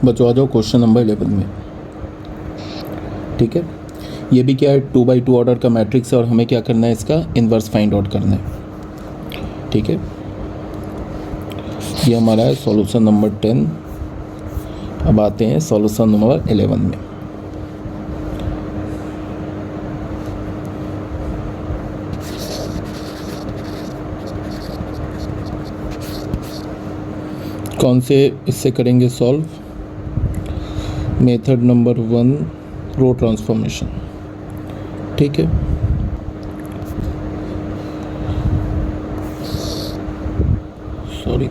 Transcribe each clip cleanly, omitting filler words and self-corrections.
बच्चों आ जाओ question number 11 में। ठीक है, ये भी क्या है, 2x2 ऑर्डर का मैट्रिक्स है और हमें क्या करना है, इसका इन्वर्स फाइंड आउट करना है। ठीक है, ये हमारा है सॉल्यूशन नंबर 10। अब आते हैं सॉल्यूशन नंबर 11 में। कौन से इससे करेंगे सॉल्व? मेथड नंबर 1, रो ट्रांसफॉर्मेशन। ठीक है, सॉरी,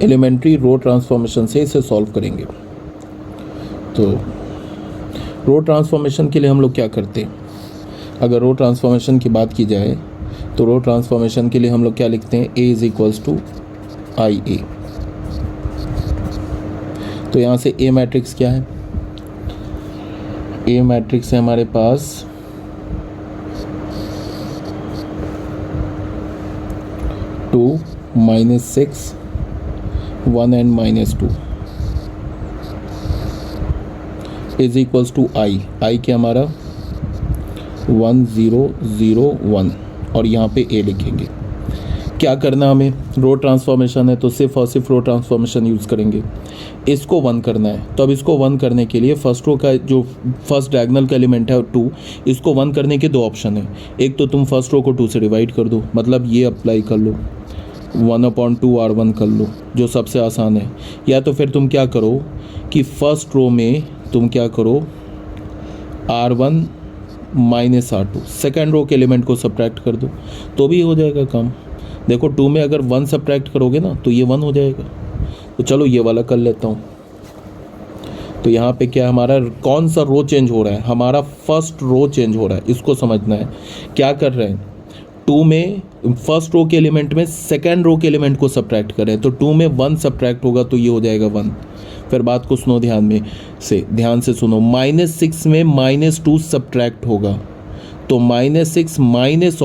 एलिमेंट्री रो ट्रांसफॉर्मेशन से इसे सॉल्व करेंगे। तो रो ट्रांसफॉर्मेशन के लिए हम लोग क्या करते हैं, अगर रो ट्रांसफॉर्मेशन की बात की जाए तो रो ट्रांसफॉर्मेशन के लिए हम लोग क्या लिखते हैं, A = IA। तो यहाँ से A मैट्रिक्स क्या है, A मैट्रिक्स है हमारे पास 2 -6 1 and -2 = I क्या हमारा 1 0 0 1 और यहाँ पे A लिखेंगे। क्या करना हमें, रो ट्रांसफॉर्मेशन है तो सिर्फ और सिर्फ रो ट्रांसफॉर्मेशन यूज़ करेंगे। इसको 1 करना है, तो अब इसको 1 करने के लिए फर्स्ट रो का जो फर्स्ट डायगोनल का एलिमेंट है 2, इसको 1 करने के 2 ऑप्शन है। एक तो तुम फर्स्ट रो को 2 से डिवाइड कर दो, मतलब ये अप्लाई कर लो, 1/2 R1 कर लो, जो सबसे आसान है। या तो फिर तुम क्या करो कि फर्स्ट रो में तुम क्या करो, R1 - R2 सेकेंड रो के एलिमेंट को सब्ट्रैक्ट कर दो, तो भी हो जाएगा काम। देखो 2 में अगर 1 सब्ट्रैक्ट करोगे ना तो ये 1 हो जाएगा। तो चलो ये वाला कर लेता हूँ। तो यहाँ पे क्या हमारा कौन सा रो चेंज हो रहा है, हमारा फर्स्ट रो चेंज हो रहा है, इसको समझना है। क्या कर रहे हैं, 2 में फर्स्ट रो के एलिमेंट में सेकेंड रो के एलिमेंट को सब्ट्रैक्ट करें, तो 2 में 1 सब्ट्रैक्ट होगा तो ये हो जाएगा 1। फिर बात को सुनो ध्यान से सुनो, -6 में -2 सब्ट्रैक्ट होगा, तो -6 माइनस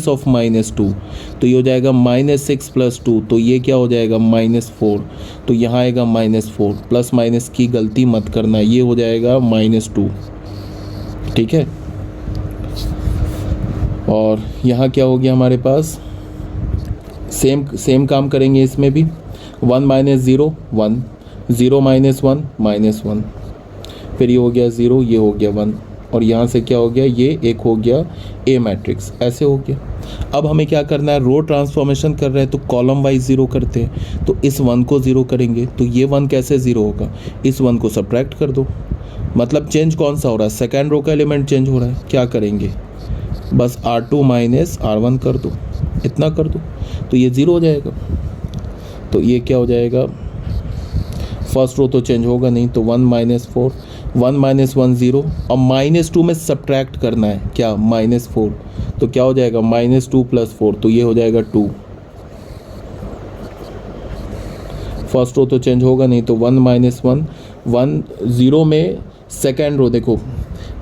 ऑफ -2, तो ये हो जाएगा -6 + 2, तो ये क्या हो जाएगा -4। तो यहाँ आएगा -4, प्लस माइनस की गलती मत करना, ये हो जाएगा -2। ठीक है, और यहाँ क्या हो गया हमारे पास, सेम काम करेंगे इसमें भी, 1 - 0 1, 0 - 1 -1, फिर ये हो गया 0, ये हो गया 1, और यहाँ से क्या हो गया, ये एक हो गया A मैट्रिक्स, ऐसे हो गया। अब हमें क्या करना है, रो ट्रांसफॉर्मेशन कर रहे हैं तो कॉलम वाइज 0 करते हैं, तो इस 1 को 0 करेंगे, तो ये 1 कैसे 0 होगा, इस 1 को सब्ट्रैक्ट कर दो। मतलब चेंज कौन सा हो रहा है, सेकेंड रो का एलिमेंट चेंज हो रहा है। क्या करेंगे, बस R2 - R1 कर दो, इतना कर दो, तो ये 0 हो जाएगा। तो ये क्या हो जाएगा, फर्स्ट रो तो चेंज होगा नहीं, तो 1 - 4, 1 - 1 0, और -2 में सब्ट्रैक्ट करना है क्या, -4, तो क्या हो जाएगा -2 + 4, तो ये हो जाएगा 2। फर्स्ट रो तो चेंज होगा नहीं, तो 1 - 1 0 में सेकेंड रो, देखो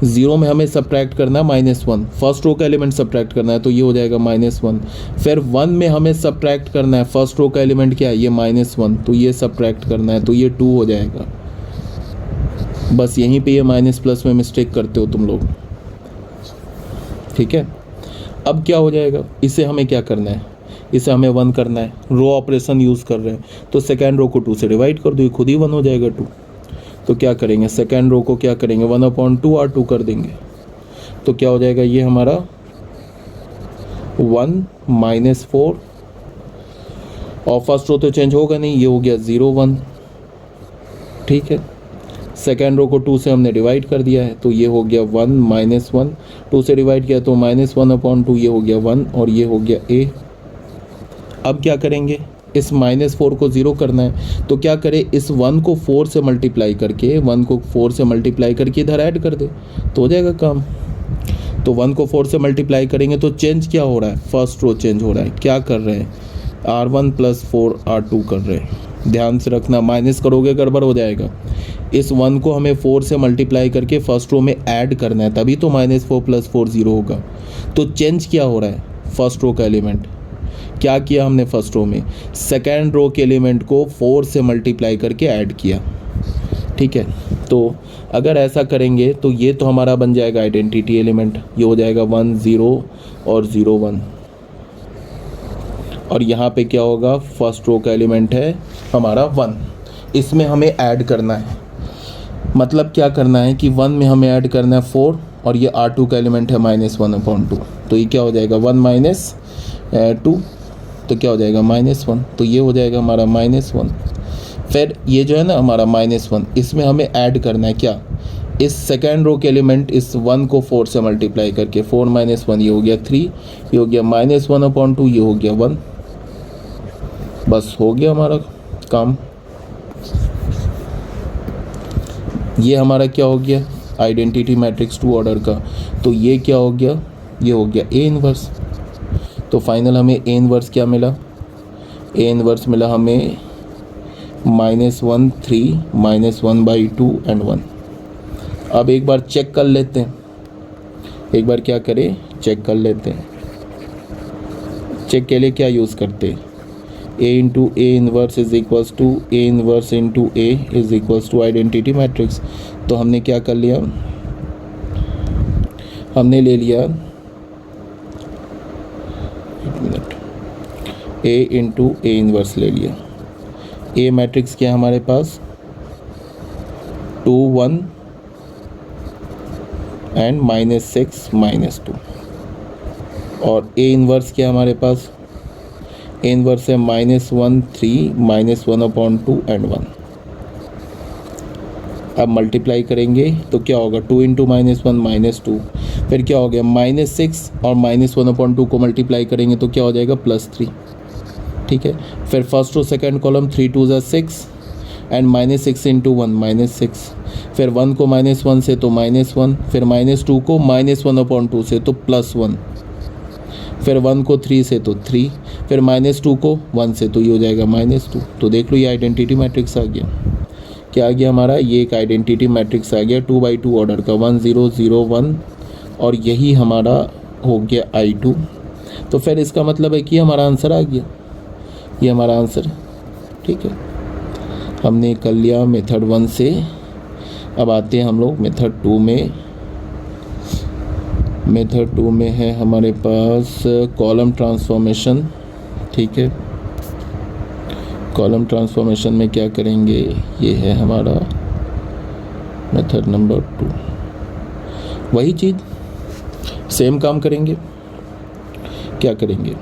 0 में हमें सब्ट्रैक्ट करना है -1, फर्स्ट रो का एलिमेंट सब्ट्रैक्ट करना है, तो ये हो जाएगा -1। फिर 1 में हमें सब्ट्रैक्ट करना है, फर्स्ट रो का एलिमेंट क्या है, ये -1, तो ये सब्ट्रैक्ट करना है, तो ये 2 हो जाएगा। बस यहीं पे ये माइनस प्लस में मिस्टेक करते हो तुम लोग। ठीक है, अब क्या हो जाएगा, इसे हमें क्या करना है, इसे हमें 1 करना है, रो ऑपरेशन यूज़ कर रहे हैं, तो सेकेंड रो को 2 से डिवाइड कर दो, ये खुद ही 1 हो जाएगा 2। तो क्या करेंगे, सेकेंड रो को क्या करेंगे, 1/2 R2 कर देंगे, तो क्या हो जाएगा, ये हमारा 1 - 4, और फर्स्ट रो तो चेंज होगा नहीं, ये हो गया 0 1। ठीक है, सेकेंड रो को 2 से हमने डिवाइड कर दिया है, तो ये हो गया 1 - 1, 2 से डिवाइड किया तो -1/2, ये हो गया 1, और ये हो गया A। अब क्या करेंगे, इस -4 को 0 करना है, तो क्या करें, इस 1 को 4 से मल्टीप्लाई करके, 1 को 4 से मल्टीप्लाई करके इधर ऐड कर दे, तो हो जाएगा काम। तो 1 को 4 से मल्टीप्लाई करेंगे तो चेंज क्या हो रहा है, फर्स्ट रो चेंज हो रहा है। क्या कर रहे हैं, R1 + 4 R2 कर रहे हैं। ध्यान से रखना, माइनस करोगे गड़बड़ हो जाएगा। इस 1 को हमें 4 से मल्टीप्लाई करके फर्स्ट रो में ऐड करना है, तभी तो -4 + 4 0 होगा। तो चेंज क्या हो रहा है, फर्स्ट रो का एलिमेंट क्या किया हमने फर्स्ट रो में, सेकेंड रो के एलिमेंट को 4 से मल्टीप्लाई करके ऐड किया, ठीक है। तो अगर ऐसा करेंगे तो ये तो हमारा बन जाएगा आइडेंटिटी एलिमेंट, ये हो जाएगा 1 0 और 0 1, और यहाँ पे क्या होगा, फर्स्ट रो का एलिमेंट है हमारा 1, इसमें हमें ऐड करना है, मतलब क्या करना है कि 1 में हमें ऐड करना है 4, और ये R2 का एलिमेंट है -1/2, तो ये क्या हो जाएगा 1 - 2, तो क्या हो जाएगा -1, तो ये हो जाएगा हमारा -1। फिर ये जो है ना हमारा -1, इसमें हमें ऐड करना है क्या, इस सेकेंड रो के एलिमेंट इस 1 को 4 से मल्टीप्लाई करके, 4 - 1 ये हो गया 3, ये हो गया -1/2, ये हो गया 1, बस हो गया हमारा काम। ये हमारा क्या हो गया, आइडेंटिटी मैट्रिक्स 2 ऑर्डर का। तो ये क्या हो गया, ये हो गया A इनवर्स। तो फाइनल हमें A इनवर्स क्या मिला, A इनवर्स मिला हमें -1 3 -1/2 एंड 1। अब एक बार चेक कर लेते हैं, एक बार क्या करें, चेक कर लेते हैं। चेक के लिए क्या यूज़ करते हैं, A into A inverse is equals to A inverse into A is equals to identity matrix. तो हमने क्या कर लिया, हमने ले लिया, एक minute, A into A inverse ले लिया। A मैट्रिक्स क्या है हमारे पास, 2 1 एंड -6 -2, और A इनवर्स क्या है हमारे पास, A इनवर्स है -1 3 -1/2 एंड 1। अब मल्टीप्लाई करेंगे तो क्या होगा, 2 इंटू -1 -2, फिर क्या हो गया -6 और -1/2 को मल्टीप्लाई करेंगे तो क्या हो जाएगा +3, ठीक है। फिर फर्स्ट रो सेकेंड कॉलम 3 2 ज़ा 6 एंड -6 इंटू 1 -6, फिर 1 को -1 से तो -1, फिर -2 को -1/2 से तो +1, फिर 1 को 3 से तो 3, फिर -2 को 1 से तो ये हो जाएगा -2। तो देख लो ये आइडेंटिटी मैट्रिक्स आ गया, क्या आ गया हमारा, ये एक आइडेंटिटी मैट्रिक्स आ गया 2x2 ऑर्डर का, 1 0 0 1, और यही हमारा हो गया I2। तो फिर इसका मतलब है कि हमारा आंसर आ गया, ये हमारा आंसर है, ठीक है। हमने कर लिया मेथड 1 से। अब आते हैं हम लोग मेथड 2 में। मेथड 2 में है हमारे पास कॉलम ट्रांसफॉर्मेशन, ठीक है। कॉलम ट्रांसफॉर्मेशन में क्या करेंगे, ये है हमारा मेथड नंबर 2, वही चीज़ सेम काम करेंगे। क्या करेंगे,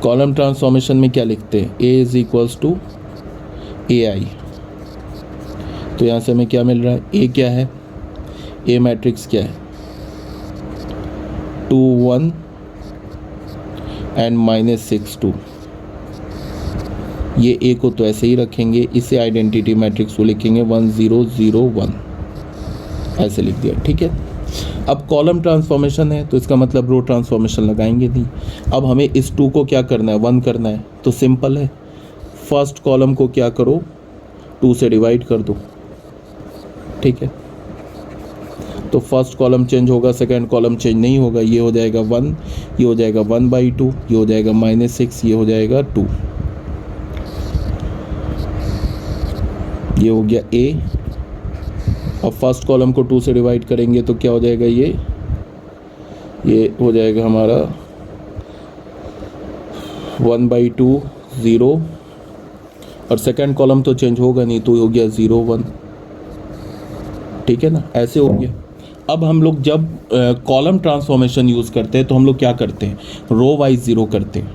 कॉलम ट्रांसफॉर्मेशन में क्या लिखते हैं, A is equals to AI। तो यहाँ से हमें क्या मिल रहा है, A क्या है, A मैट्रिक्स क्या है, 2 1 एंड -6 2। ये A को तो ऐसे ही रखेंगे, इसे आइडेंटिटी मैट्रिक्स को लिखेंगे 1 0 0 1, ऐसे लिख दिया, ठीक है। अब कॉलम ट्रांसफॉर्मेशन है तो इसका मतलब रो ट्रांसफॉर्मेशन लगाएंगे नहीं। अब हमें इस 2 को क्या करना है, 1 करना है, तो सिंपल है, फर्स्ट कॉलम को क्या करो, 2 से डिवाइड कर दो, ठीक है। तो फर्स्ट कॉलम चेंज होगा, सेकंड कॉलम चेंज नहीं होगा, ये हो जाएगा 1, ये हो जाएगा 1/2, ये हो जाएगा -6, ये हो जाएगा 2, ये हो गया A। अब फर्स्ट कॉलम को 2 से डिवाइड करेंगे तो क्या हो जाएगा, ये हो जाएगा हमारा 1/2 0, और सेकंड कॉलम तो चेंज होगा नहीं, तो हो गया 0 1, ठीक है ना, ऐसे हो गया। अब हम लोग जब कॉलम ट्रांसफॉर्मेशन यूज़ करते हैं तो हम लोग क्या करते हैं, रो वाइज 0 करते हैं,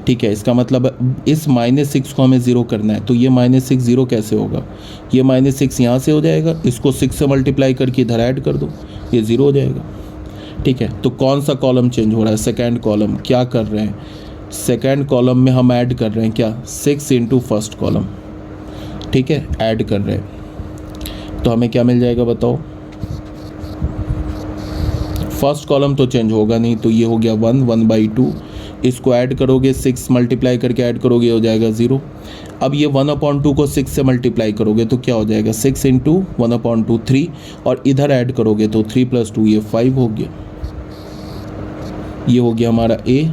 ठीक है। इसका मतलब इस -6 को हमें 0 करना है, तो ये -6 0 कैसे होगा, ये -6 यहाँ से हो जाएगा, इसको 6 से मल्टीप्लाई करके इधर ऐड कर दो, ये 0 हो जाएगा, ठीक है। तो कौन सा कॉलम चेंज हो रहा है, सेकेंड कॉलम। क्या कर रहे हैं, सेकेंड कॉलम में हम ऐड कर रहे हैं क्या, 6 इंटू फर्स्ट कॉलम, ठीक है, ऐड कर रहे हैं। तो हमें क्या मिल जाएगा बताओ, फर्स्ट कॉलम तो चेंज होगा नहीं, तो ये हो गया 1 1/2, इसको ऐड करोगे 6 मल्टीप्लाई करके ऐड करोगे हो जाएगा 0। अब ये 1/2 को 6 से मल्टीप्लाई करोगे तो क्या हो जाएगा, 6 इंटू 1/2 3, और इधर ऐड करोगे तो 3 + 2 ये 5 हो गया, ये हो गया हमारा A।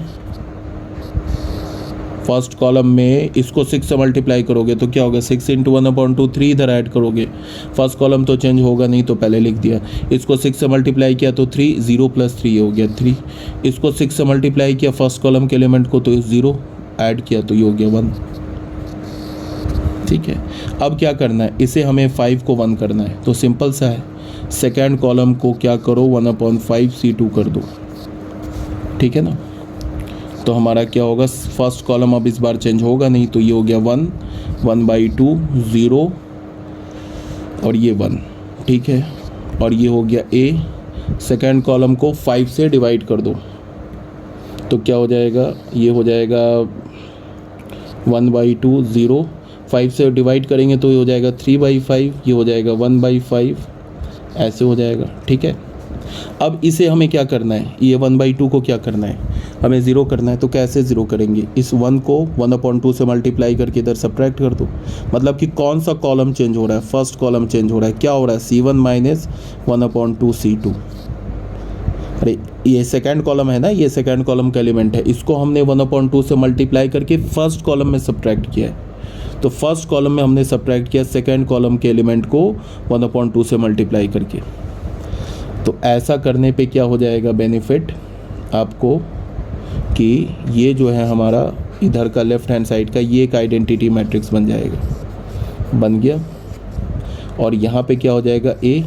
फर्स्ट कॉलम में इसको 6 से मल्टीप्लाई करोगे तो क्या होगा, 6 इंटू 1/2 3 इधर ऐड करोगे, फर्स्ट कॉलम तो चेंज होगा नहीं तो पहले लिख दिया। इसको 6 से मल्टीप्लाई किया तो 3, 0 + 3 हो गया 3। इसको 6 से मल्टीप्लाई किया फर्स्ट कॉलम के एलिमेंट को तो 0 ऐड किया तो ये हो गया 1। ठीक है, अब क्या करना है, इसे हमें 5 को 1 करना है तो सिंपल सा है, सेकेंड कॉलम को क्या करो 1/5 C2 कर दो। ठीक है ना, तो हमारा क्या होगा, फर्स्ट कॉलम अब इस बार चेंज होगा नहीं तो ये हो गया 1, 1/2 0 और ये 1। ठीक है, और ये हो गया A। सेकेंड कॉलम को 5 से डिवाइड कर दो तो क्या हो जाएगा, ये हो जाएगा 1/2 0, 5 से डिवाइड करेंगे तो ये हो जाएगा 3/5, ये हो जाएगा 1/5, ऐसे हो जाएगा। ठीक है, अब इसे हमें क्या करना है, ये 1/2 को क्या करना है, हमें 0 करना है। तो कैसे 0 करेंगे, इस 1 को 1/2 से मल्टीप्लाई करके इधर सब्ट्रैक्ट कर दो। मतलब कि कौन सा कॉलम चेंज हो रहा है, फर्स्ट कॉलम चेंज हो रहा है। क्या हो रहा है, C1 - 1/2 C2। अरे ये सेकेंड कॉलम है ना, ये सेकेंड कॉलम का एलिमेंट है, इसको हमने 1/2 से मल्टीप्लाई करके फर्स्ट कॉलम में सब्ट्रैक्ट किया है। तो फर्स्ट कॉलम में हमने सब्ट्रैक्ट किया सेकेंड कॉलम के एलिमेंट को 1/2 से मल्टीप्लाई करके। तो ऐसा करने पे क्या हो जाएगा बेनिफिट आपको, कि ये जो है हमारा इधर का लेफ्ट हैंड साइड का ये एक आइडेंटिटी मैट्रिक्स बन जाएगा, बन गया। और यहाँ पे क्या हो जाएगा A,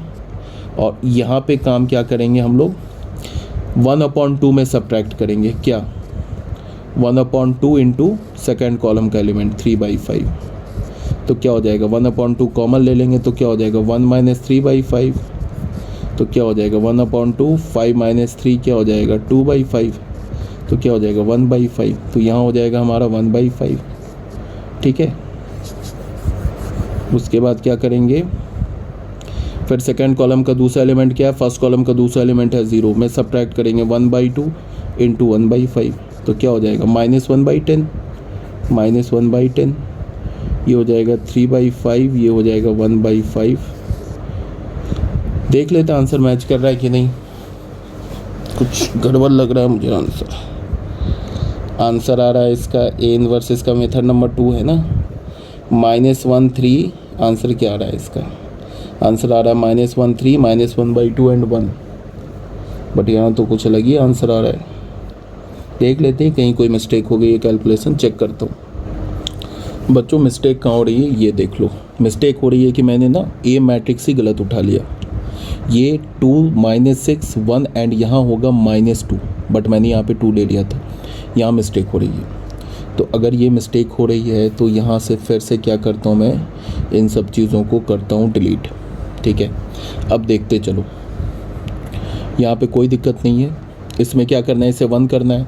और यहाँ पे काम क्या करेंगे हम लोग 1/2 में सब्ट्रैक्ट करेंगे। क्या, 1/2 इंटू सेकेंड कॉलम का एलिमेंट 3/5। तो क्या हो जाएगा, 1/2 कॉमन ले लेंगे तो क्या हो जाएगा 1 - 3/5। तो क्या हो जाएगा 1/2, 5 - 3 क्या हो जाएगा 2/5। तो क्या हो जाएगा 1/5। तो यहाँ हो जाएगा हमारा 1/5। ठीक है, उसके बाद क्या करेंगे, फिर सेकेंड कॉलम का दूसरा एलिमेंट क्या है, फर्स्ट कॉलम का दूसरा एलिमेंट है 0 में सब्ट्रैक्ट करेंगे 1/2 इंटू 1/5। तो क्या हो जाएगा -1/10, -1/10, ये हो जाएगा 3/5, ये हो जाएगा 1/5। देख लेते आंसर मैच कर रहा है कि नहीं, कुछ गड़बड़ लग रहा है मुझे। आंसर आ रहा है इसका A इनवर्स, इसका मेथड नंबर 2 है ना, -1 3। आंसर क्या आ रहा है इसका, आंसर आ रहा है -1 3, -1/2 एंड 1। बट यहाँ तो कुछ अलग ही आंसर आ रहा है। देख लेते हैं कहीं कोई मिस्टेक हो गई है, कैलकुलेशन चेक करता हूँ। बच्चों मिस्टेक कहाँ हो रही है, ये देख लो। मिस्टेक हो रही है कि मैंने ना A मैट्रिक्स ही गलत उठा लिया। ये 2 -6 1 एंड यहाँ होगा -2, बट मैंने यहाँ पे 2 ले लिया था, यहाँ मिस्टेक हो रही है। तो अगर ये मिस्टेक हो रही है तो यहाँ से फिर से क्या करता हूँ मैं, इन सब चीज़ों को करता हूँ डिलीट। ठीक है, अब देखते चलो, यहाँ पे कोई दिक्कत नहीं है। इसमें क्या करना है, इसे 1 करना है।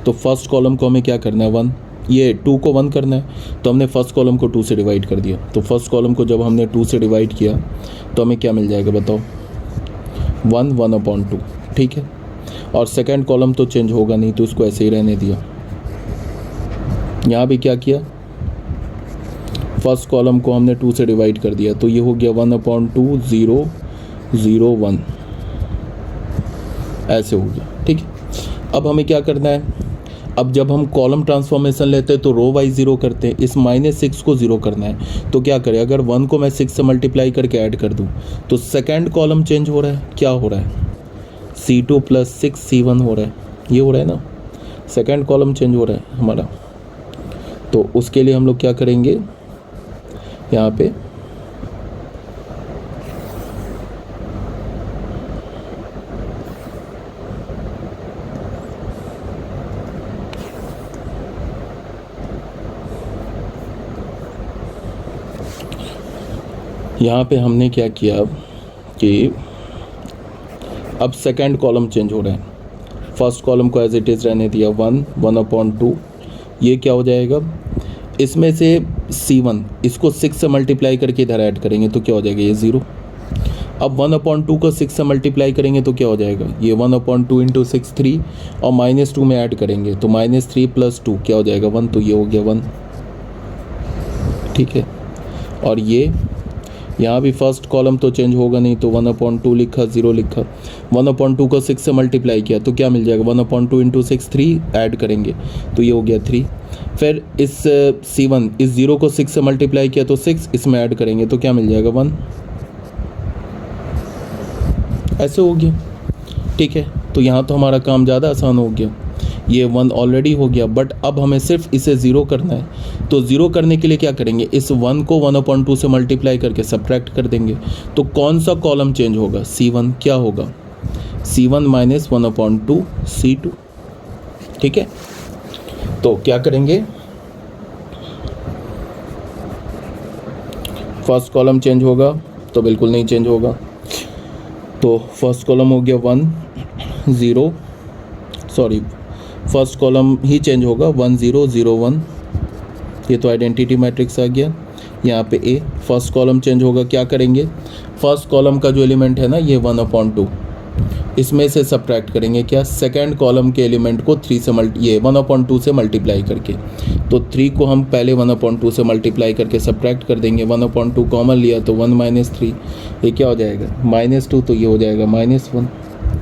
तो फर्स्ट कॉलम को हमें क्या करना है 1, ये 2 को 1 करना है। तो हमने फर्स्ट कॉलम को 2 से डिवाइड कर दिया। तो फर्स्ट कॉलम को जब हमने 2 से डिवाइड किया तो हमें क्या मिल जाएगा बताओ, 1 1/2। ठीक है, और सेकेंड कॉलम तो चेंज होगा नहीं तो इसको ऐसे ही रहने दिया। यहाँ भी क्या किया, फर्स्ट कॉलम को हमने 2 से डिवाइड कर दिया तो ये हो गया 1/2 0 0 1, ऐसे हो गया। ठीक है, अब हमें क्या करना है, अब जब हम कॉलम ट्रांसफॉर्मेशन लेते हैं तो रो वाइज 0 करते हैं। इस -6 को 0 करना है तो क्या करें, अगर 1 को मैं 6 से मल्टीप्लाई करके ऐड कर दूं तो सेकेंड कॉलम चेंज हो रहा है। क्या हो रहा है, C2 + 6 C1 हो रहा है, ये हो रहा है ना, सेकेंड कॉलम चेंज हो रहा है हमारा। तो उसके लिए हम लोग क्या करेंगे, यहाँ पे हमने क्या किया कि अब सेकेंड कॉलम चेंज हो रहा है। फर्स्ट कॉलम को एज इट इज़ रहने दिया 1 1/2। ये क्या हो जाएगा, इसमें से C1 इसको 6 से मल्टीप्लाई करके इधर ऐड करेंगे तो क्या हो जाएगा, ये 0। अब 1/2 को 6 से मल्टीप्लाई करेंगे तो क्या हो जाएगा, ये 1/2 इंटू 6 3, और -2 में ऐड करेंगे तो -3 + 2 क्या हो जाएगा 1, तो ये हो गया 1। ठीक है, और ये यहाँ भी फर्स्ट कॉलम तो चेंज होगा नहीं तो 1/2 लिखा 0 लिखा। 1/2 को 6 से मल्टीप्लाई किया तो क्या मिल जाएगा, 1/2 इंटू 6 3, ऐड करेंगे तो ये हो गया 3। फिर इस C1 इस 0 को 6 से मल्टीप्लाई किया तो 6, इसमें ऐड करेंगे तो क्या मिल जाएगा 1, ऐसे हो गया। ठीक है, तो यहाँ तो हमारा काम ज़्यादा आसान हो गया, ये 1 ऑलरेडी हो गया, बट अब हमें सिर्फ इसे 0 करना है। तो 0 करने के लिए क्या करेंगे, इस 1 को 1/2 से मल्टीप्लाई करके सब्ट्रैक्ट कर देंगे। तो कौन सा कॉलम चेंज होगा, C1 क्या होगा, C1 माइनस 1/2 C2। ठीक है, तो क्या करेंगे, फर्स्ट कॉलम चेंज होगा तो बिल्कुल नहीं चेंज होगा। तो फर्स्ट कॉलम हो गया 1 0, सॉरी फर्स्ट कॉलम ही चेंज होगा 1 0 0 1, ये तो आइडेंटिटी मैट्रिक्स आ गया। यहाँ पे ए, फर्स्ट कॉलम चेंज होगा, क्या करेंगे, फर्स्ट कॉलम का जो एलिमेंट है ना ये 1/2, इसमें से सब्ट्रैक्ट करेंगे क्या, सेकंड कॉलम के एलिमेंट को 3 से 1/2 से मल्टीप्लाई करके। तो 3 को हम पहले 1/2 से मल्टीप्लाई करके सब्ट्रैक्ट कर देंगे, 1/2 कॉमन लिया तो 1 - 3, ये क्या हो जाएगा -2, तो ये हो जाएगा -1।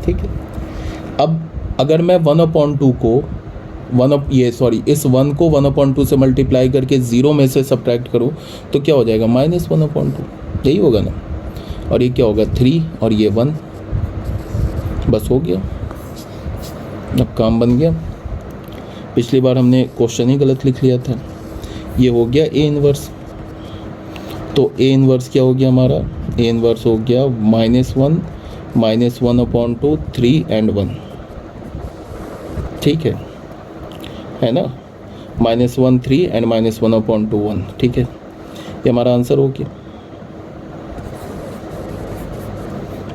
ठीक है, अब अगर मैं 1/2 को इस 1 को 1/2 से मल्टीप्लाई करके 0 में से सब्ट्रैक्ट करूँ तो क्या हो जाएगा -1/2, यही होगा ना। और ये क्या होगा 3 और ये 1, बस हो गया, अब काम बन गया। पिछली बार हमने क्वेश्चन ही गलत लिख लिया था। ये हो गया ए इनवर्स। तो ए इनवर्स क्या हो गया हमारा, ए इनवर्स हो गया -1 -1/2 3 and 1। ठीक है ना, -1 3 and -1/2 1। ठीक है, ये हमारा आंसर हो गया।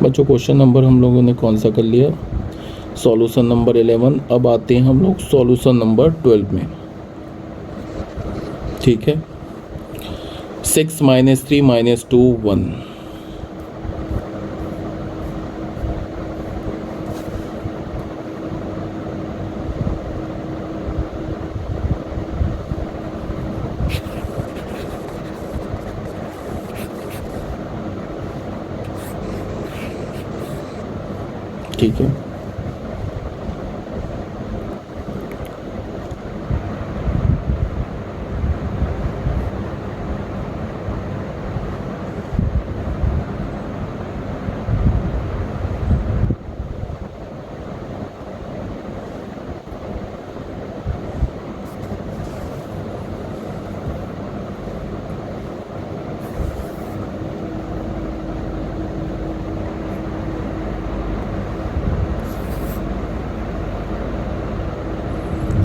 बच्चों क्वेश्चन नंबर हम लोगों ने कौन सा कर लिया, सॉल्यूशन नंबर 11। अब आते हैं हम लोग सॉल्यूशन नंबर 12 में। ठीक है, 6 - 3 - 2 1। ठीक है,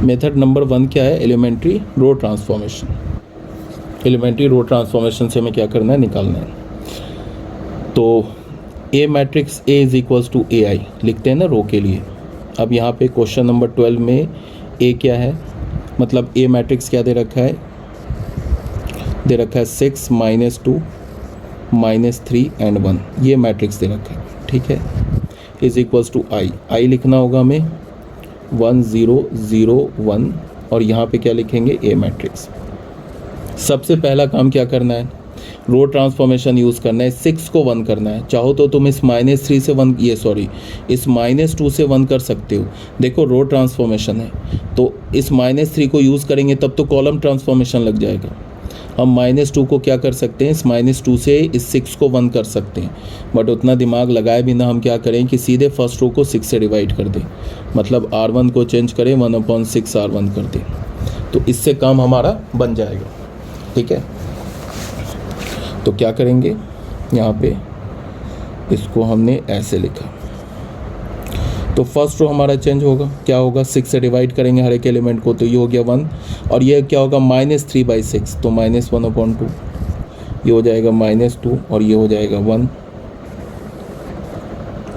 मेथड नंबर 1 क्या है, elementary row transformation. Elementary row transformation से हमें क्या करना है, निकालना है। तो a matrix A is equals to A I लिखते हैं ना रो के लिए। अब यहाँ पे क्वेश्चन नंबर 12 में ए क्या है, मतलब ए मैट्रिक्स क्या दे रखा है, 6 - 2 - 3 and 1, ये मैट्रिक्स दे रखा है। ठीक है, इज इक्वल्स टू आई लिखना होगा हमें 1 0 0 1, और यहाँ पे क्या लिखेंगे, ए मैट्रिक्स। सबसे पहला काम क्या करना है, रो ट्रांसफॉर्मेशन यूज़ करना है, 6 को 1 करना है। चाहो तो तुम इस -3 से 1 इस -2 से 1 कर सकते हो। देखो रो ट्रांसफॉर्मेशन है तो इस -3 को यूज़ करेंगे तब तो कॉलम ट्रांसफॉर्मेशन लग जाएगा। हम -2 को क्या कर सकते हैं, इस -2 से इस 6 को 1 कर सकते हैं, बट उतना दिमाग लगाए बिना हम क्या करें कि सीधे फर्स्ट रो को 6 से डिवाइड कर दें, मतलब R1 को चेंज करें 1/6 R1 कर दें, तो इससे काम हमारा बन जाएगा। ठीक है, तो क्या करेंगे, यहाँ पे इसको हमने ऐसे लिखा, तो फर्स्ट रो हमारा चेंज होगा, क्या होगा, 6 से डिवाइड करेंगे हर एक एलिमेंट को, तो ये हो गया 1, और ये क्या होगा -3/6, तो -1/2, ये हो जाएगा -2 और ये हो जाएगा 1।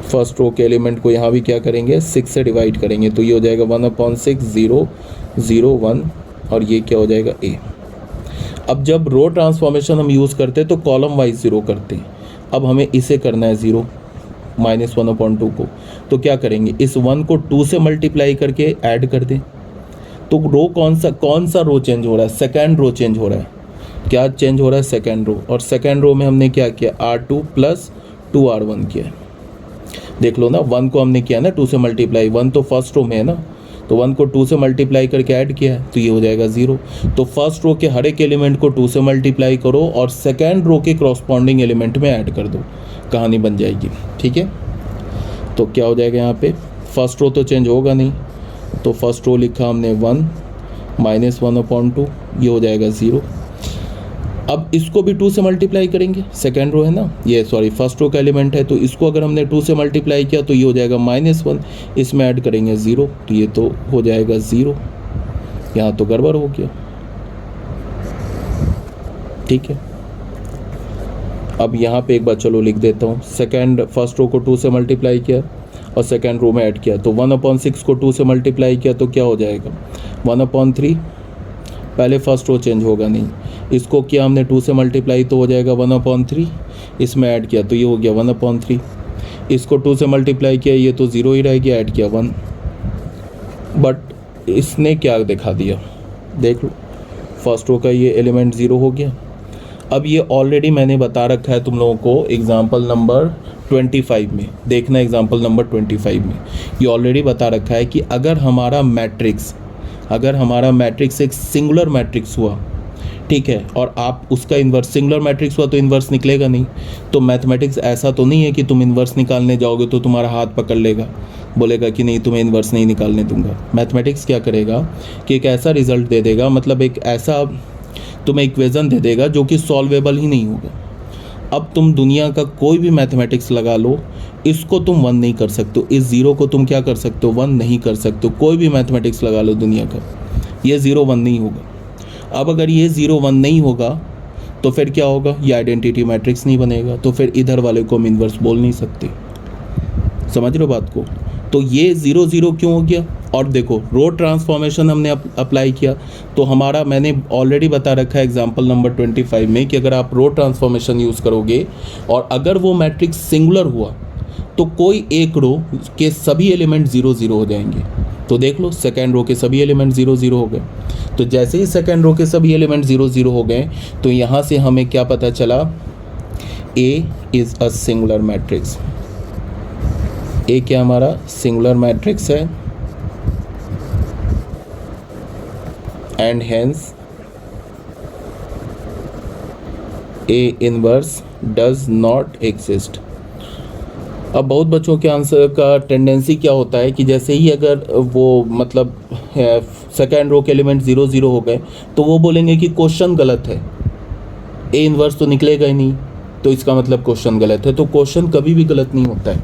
फर्स्ट रो के एलिमेंट को यहाँ भी क्या करेंगे, 6 से डिवाइड करेंगे, तो ये हो जाएगा 1/6 0 0 1, और ये क्या हो जाएगा a। अब जब रो ट्रांसफॉर्मेशन हम यूज़ करते हैं तो कॉलम वाइज 0 करते हैं। अब हमें इसे करना है 0 -1/2 को, तो क्या करेंगे, इस 1 को 2 से मल्टीप्लाई करके ऐड कर दें। तो रो कौन सा रो चेंज हो रहा है, सेकेंड रो चेंज हो रहा है। क्या चेंज हो रहा है, सेकेंड रो, और सेकेंड रो में हमने क्या किया, R2 + 2R1 किया। देख लो ना, 1 को हमने किया ना 2 से मल्टीप्लाई, 1 तो फर्स्ट रो में है ना, तो 1 को 2 से मल्टीप्लाई करके ऐड किया है तो ये हो जाएगा 0। तो फर्स्ट रो के हर एक एलिमेंट को 2 से मल्टीप्लाई करो और सेकेंड रो के करॉस्पॉन्डिंग एलिमेंट में ऐड कर दो, कहानी बन जाएगी। ठीक है, तो क्या हो जाएगा यहाँ पे, फर्स्ट रो तो चेंज होगा नहीं, तो फर्स्ट रो लिखा हमने 1 -1/2, ये हो जाएगा 0। अब इसको भी 2 से मल्टीप्लाई करेंगे, सेकेंड रो है ना, ये सॉरी फर्स्ट रो का एलिमेंट है, तो इसको अगर हमने 2 से मल्टीप्लाई किया तो ये हो जाएगा -1, इसमें ऐड करेंगे 0, तो ये तो हो जाएगा 0। यहाँ तो गड़बड़ हो गया। ठीक है, अब यहाँ पे एक बार चलो लिख देता हूँ, सेकेंड फर्स्ट रो को 2 से मल्टीप्लाई किया और सेकेंड रो में ऐड किया, तो 1/6 को 2 से मल्टीप्लाई किया तो क्या हो जाएगा 1/3। पहले फर्स्ट रो चेंज होगा नहीं, इसको किया हमने 2 से मल्टीप्लाई तो हो जाएगा 1/3, इसमें ऐड किया तो ये हो गया 1/3, इसको 2 से मल्टीप्लाई किया ये तो 0 ही रह गया, ऐड किया 1। बट इसने क्या दिखा दिया, देख लो, फर्स्ट रो का ये एलिमेंट 0 हो गया। अब ये ऑलरेडी मैंने बता रखा है तुम लोगों को एग्जाम्पल नंबर 25 में, देखना एग्जाम्पल नंबर 25 में ये ऑलरेडी बता रखा है कि अगर हमारा मैट्रिक्स एक सिंगुलर मैट्रिक्स हुआ, ठीक है, और आप उसका इन्वर्स, सिंगुलर मैट्रिक्स हुआ तो इन्वर्स निकलेगा नहीं। तो मैथमेटिक्स ऐसा तो नहीं है कि तुम इन्वर्स निकालने जाओगे तो तुम्हारा हाथ पकड़ लेगा, बोलेगा कि नहीं तुम्हें इन्वर्स नहीं निकालने दूंगा। मैथमेटिक्स क्या करेगा कि एक ऐसा रिजल्ट दे देगा, मतलब एक ऐसा तुम्हें इक्वेशन दे देगा जो कि सॉल्वेबल ही नहीं होगा। अब तुम दुनिया का कोई भी मैथमेटिक्स लगा लो, इसको तुम 1 नहीं कर सकते हो, इस 0 को तुम क्या कर सकते हो 1 नहीं कर सकते हो। कोई भी मैथमेटिक्स लगा लो दुनिया का, ये 0 1 नहीं होगा। अब अगर ये 0 1 नहीं होगा तो फिर क्या होगा, ये आइडेंटिटी मैट्रिक्स नहीं बनेगा, तो फिर इधर वाले को हम इन्वर्स बोल नहीं सकते। समझ लो बात को। तो ये 0 0 क्यों हो गया। और देखो रो ट्रांसफॉर्मेशन हमने अप्लाई किया तो हमारा, मैंने ऑलरेडी बता रखा है एग्जांपल नंबर 25 में कि अगर आप रो ट्रांसफॉर्मेशन यूज़ करोगे और अगर वो मैट्रिक्स सिंगुलर हुआ तो कोई एक रो के सभी एलिमेंट 0 0 हो जाएंगे। तो देख लो सेकेंड रो के सभी एलिमेंट 0 0 हो गए। तो जैसे ही सेकेंड रो के सभी एलिमेंट 0 0 हो गए तो यहाँ से हमें क्या पता चला, A is a singular matrix. A क्या हमारा सिंगुलर मैट्रिक्स है and hence A inverse does not exist. अब बहुत बच्चों के आंसर का टेंडेंसी क्या होता है कि जैसे ही अगर वो मतलब सेकेंड रो के एलिमेंट 0 0 हो गए तो वो बोलेंगे कि क्वेश्चन गलत है, ए इनवर्स तो निकलेगा ही नहीं, तो इसका मतलब क्वेश्चन गलत है। तो क्वेश्चन कभी भी गलत नहीं होता है,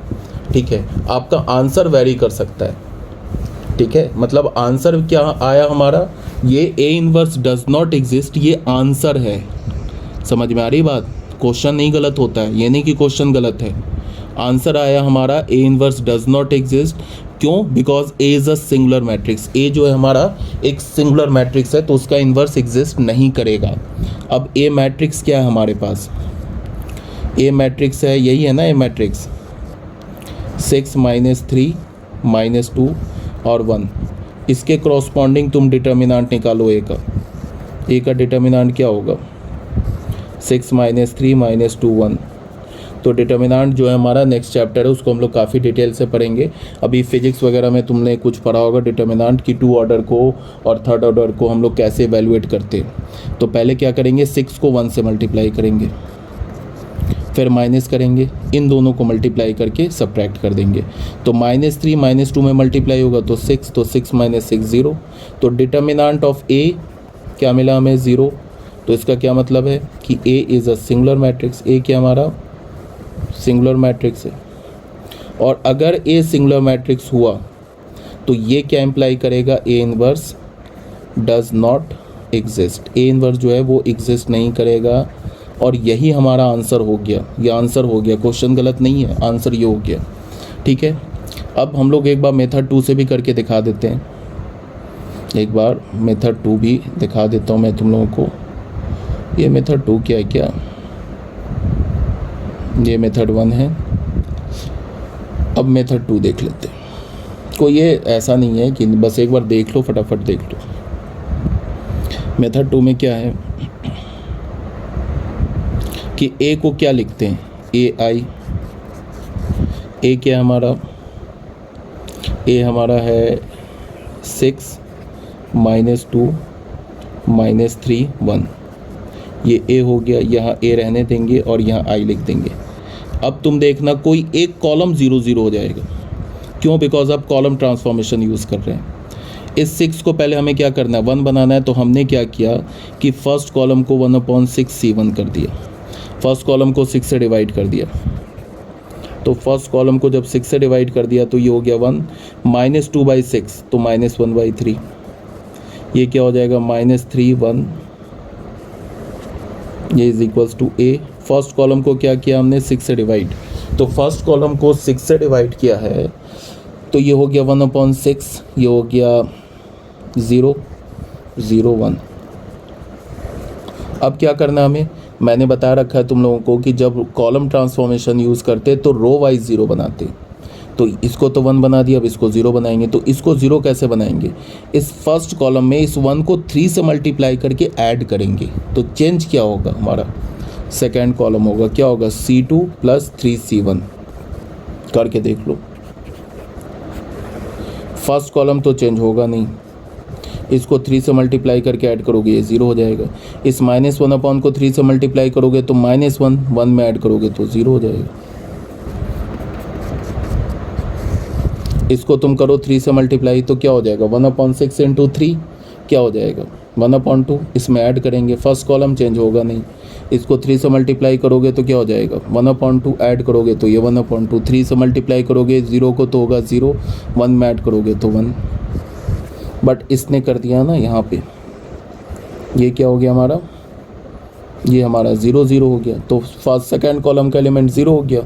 ठीक है, आपका आंसर वैरी कर सकता है, ठीक है। मतलब आंसर क्या आया हमारा, ये ए इनवर्स डज नॉट एग्जिस्ट, ये आंसर है। समझ में आ रही बात, क्वेश्चन नहीं गलत होता है, ये नहीं कि क्वेश्चन गलत है। आंसर आया हमारा A inverse does not exist, क्यों, because A is a singular matrix. A जो है हमारा एक सिंगुलर मैट्रिक्स है तो उसका इनवर्स एग्जिस्ट नहीं करेगा। अब ए मैट्रिक्स क्या है हमारे पास, ए मैट्रिक्स है, यही है ना ए मैट्रिक्स, 6 -3 -2 और 1। इसके क्रॉसपॉन्डिंग तुम डिटर्मिनेंट निकालो ए का। ए का डिटर्मिनेंट क्या होगा, 6 -3 -2 1। तो डिटर्मिनेंट जो है हमारा नेक्स्ट चैप्टर है, उसको हम लोग काफ़ी डिटेल से पढ़ेंगे। अभी फिजिक्स वगैरह में तुमने कुछ पढ़ा होगा डिटर्मिनेंट की 2 ऑर्डर को और 3rd ऑर्डर को हम लोग कैसे इवैल्यूएट करते हैं। तो पहले क्या करेंगे, 6 को 1 से मल्टीप्लाई करेंगे, फिर माइनस करेंगे, इन दोनों को मल्टीप्लाई करके सब्ट्रैक्ट कर देंगे। तो -3 -2 में मल्टीप्लाई होगा तो 6, तो 6 - 6 0। तो डिटर्मिनेंट ऑफ ए क्या मिला हमें 0। तो इसका क्या मतलब है कि A is a singular matrix. A क्या हमारा सिंगुलर मैट्रिक्स है, और अगर ए सिंगुलर मैट्रिक्स हुआ तो ये क्या इम्प्लाई करेगा, ए inverse does not exist. A inverse जो है वो एग्जिस्ट नहीं करेगा, और यही हमारा आंसर हो गया। ये आंसर हो गया, क्वेश्चन गलत नहीं है, आंसर ये हो गया, ठीक है। अब हम लोग एक बार मेथड 2 से भी करके दिखा देते हैं, एक बार मेथड 2 भी दिखा देता हूँ मैं तुम लोगों को। ये मेथड 2 क्या है, क्या ये मेथड 1 है। अब मेथड 2 देख लेते हैं। कोई ये ऐसा नहीं है कि बस एक बार देख लो, फटाफट देख लो। मेथड 2 में क्या है कि ए को क्या लिखते हैं, ए आई। ए क्या हमारा, ए हमारा है 6 -2 -3 1, ये ए हो गया, यहाँ ए रहने देंगे और यहाँ आई लिख देंगे। अब तुम देखना कोई एक कॉलम 0 0 हो जाएगा, क्यों? बिकॉज आप कॉलम ट्रांसफॉर्मेशन यूज़ कर रहे हैं। इस 6 को पहले हमें क्या करना है, 1 बनाना है, तो हमने क्या किया कि फर्स्ट कॉलम को 1/6 C1 कर दिया, फर्स्ट कॉलम को 6 से डिवाइड कर दिया। तो फर्स्ट कॉलम को जब 6 से डिवाइड कर दिया तो ये हो गया 1 -2/6, तो -1/3, ये क्या हो जाएगा -3 1, ये is equals to A. First column को क्या किया हमने, 6 से डिवाइड, तो फर्स्ट कॉलम को 6 से डिवाइड किया है, तो ये हो गया 1/6, ये हो गया 0 0 1। अब क्या करना हमें, मैंने बता रखा है तुम लोगों को कि जब कॉलम ट्रांसफॉर्मेशन यूज़ करते तो रो वाइज 0 बनाते, तो इसको तो 1 बना दिया, अब इसको 0 बनाएंगे। तो इसको 0 कैसे बनाएंगे, इस फर्स्ट कॉलम में इस 1 को 3 से मल्टीप्लाई करके ऐड करेंगे, तो चेंज क्या होगा हमारा, सेकेंड कॉलम होगा, क्या होगा C2 + 3C1, करके देख लो। फर्स्ट कॉलम तो चेंज होगा नहीं, इसको 3 से मल्टीप्लाई करके ऐड करोगे ये 0 हो जाएगा। इस -1 को 3 से मल्टीप्लाई करोगे तो -1, 1 में ऐड करोगे तो 0 हो जाएगा। इसको तुम करो 3 से मल्टीप्लाई तो क्या हो जाएगा, 1/6 × 3 क्या हो जाएगा 1/2, इसमें ऐड करेंगे, फर्स्ट कॉलम चेंज होगा नहीं। इसको 3 से मल्टीप्लाई करोगे तो क्या हो जाएगा 1/2, ऐड करोगे तो ये 1/2, 3 से मल्टीप्लाई करोगे 0 को तो होगा 0, 1 में ऐड करोगे तो 1। बट इसने कर दिया ना यहाँ पे, ये क्या हो गया हमारा, ये हमारा 0 0 हो गया, तो फर्स्ट सेकेंड कॉलम का एलिमेंट 0 हो गया।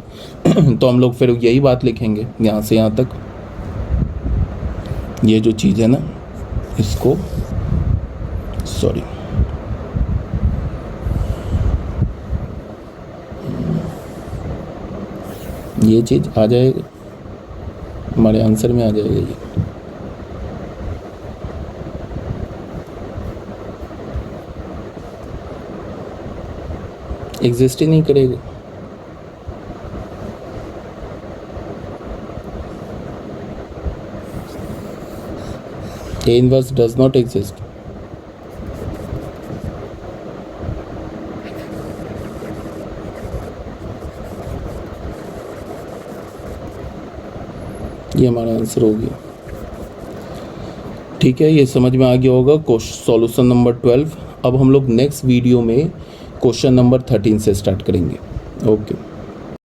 तो हम लोग फिर यही बात लिखेंगे यहाँ से यहाँ तक, ये जो चीज़ है ना इसको, सॉरी ये चीज़ आ जाएगा हमारे आंसर में, आ जाएगा ये। एग्जिस्ट ही नहीं करेगा। A inverse does not exist. ये हमारा आंसर हो गया। ठीक है, ये समझ में आ गया होगा सॉल्यूशन नंबर 12। अब हम लोग नेक्स्ट वीडियो में क्वेश्चन नंबर 13 से स्टार्ट करेंगे। ओके।